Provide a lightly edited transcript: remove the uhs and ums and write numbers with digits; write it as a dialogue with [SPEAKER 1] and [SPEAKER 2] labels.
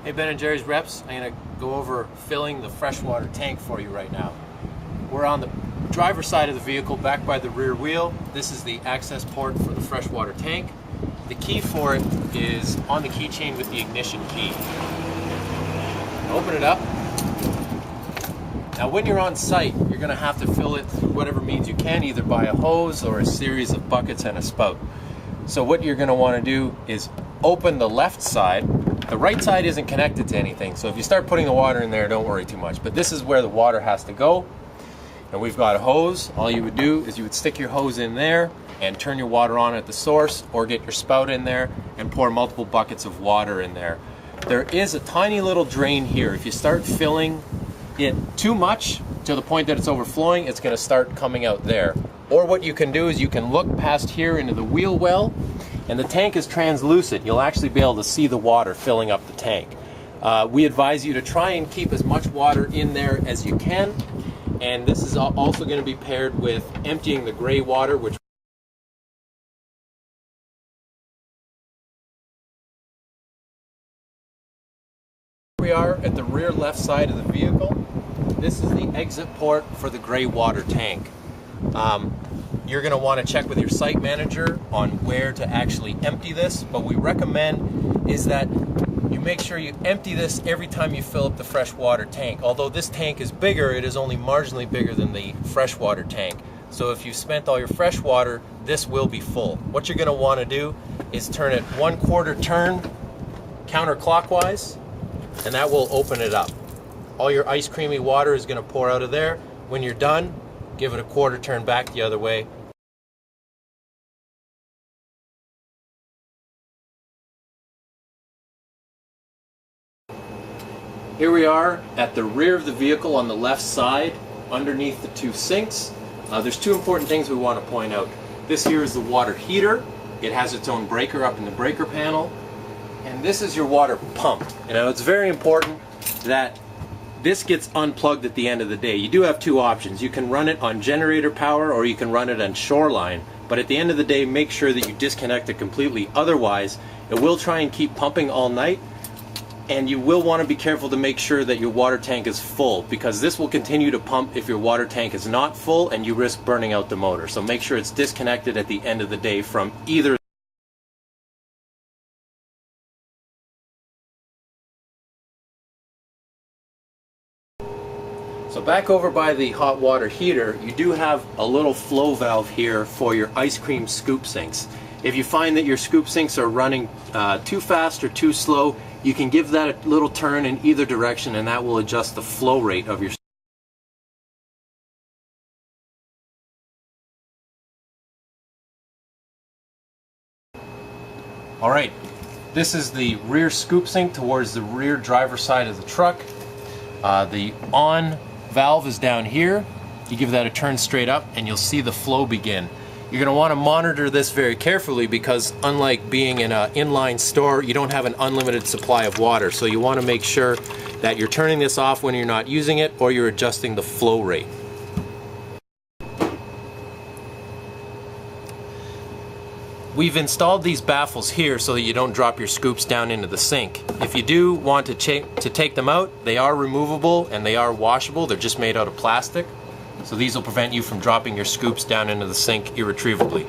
[SPEAKER 1] Hey, Ben and Jerry's reps, I'm going to go over filling the freshwater tank for you right now. We're on the driver's side of the vehicle, back by the rear wheel. This is the access port for the freshwater tank. The key for it is on the keychain with the ignition key. Open it up. Now when you're on site, you're going to have to fill it through whatever means you can, either by a hose or a series of buckets and a spout. So what you're going to want to do is open the left side. The right side isn't connected to anything, so if you start putting the water in there, don't worry too much. But this is where the water has to go. And we've got a hose. All you would do is you would stick your hose in there and turn your water on at the source, or get your spout in there and pour multiple buckets of water in there. There is a tiny little drain here. If you start filling it too much to the point that it's overflowing, it's going to start coming out there. Or what you can do is you can look past here into the wheel well, and the tank is translucent. You'll actually be able to see the water filling up the tank. We advise you to try and keep as much water in there as you can, and this is also going to be paired with emptying the gray water, which we are at the rear left side of the vehicle. This is the exit port for the gray water tank. You're going to want to check with your site manager on where to actually empty this. What we recommend is that you make sure you empty this every time you fill up the freshwater tank. Although this tank is bigger, it is only marginally bigger than the freshwater tank. So if you've spent all your fresh water, this will be full. What you're going to want to do is turn it 1/4 turn counterclockwise, and that will open it up. All your ice creamy water is going to pour out of there. When you're done, give it a 1/4 turn back the other way. Here we are at the rear of the vehicle on the left side, underneath the two sinks. There's two important things we want to point out. This here is the water heater. It has its own breaker up in the breaker panel. And this is your water pump. Now it's very important that this gets unplugged at the end of the day. You do have two options. You can run it on generator power, or you can run it on shoreline. But at the end of the day, make sure that you disconnect it completely. Otherwise, it will try and keep pumping all night. And you will want to be careful to make sure that your water tank is full, because this will continue to pump if your water tank is not full, and you risk burning out the motor. So make sure it's disconnected at the end of the day from either. So back over by the hot water heater, you do have a little flow valve here for your ice cream scoop sinks. If you find that your scoop sinks are running too fast or too slow, you can give that a little turn in either direction, and that will adjust the flow rate of your. Alright, this is the rear scoop sink towards the rear driver's side of the truck. The on valve is down here. You give that a turn straight up and you'll see the flow begin. You're going to want to monitor this very carefully, because unlike being in an inline store, you don't have an unlimited supply of water. So you want to make sure that you're turning this off when you're not using it, or you're adjusting the flow rate. We've installed these baffles here so that you don't drop your scoops down into the sink. If you do want to take them out, they are removable and they are washable. They're just made out of plastic. So these will prevent you from dropping your scoops down into the sink irretrievably.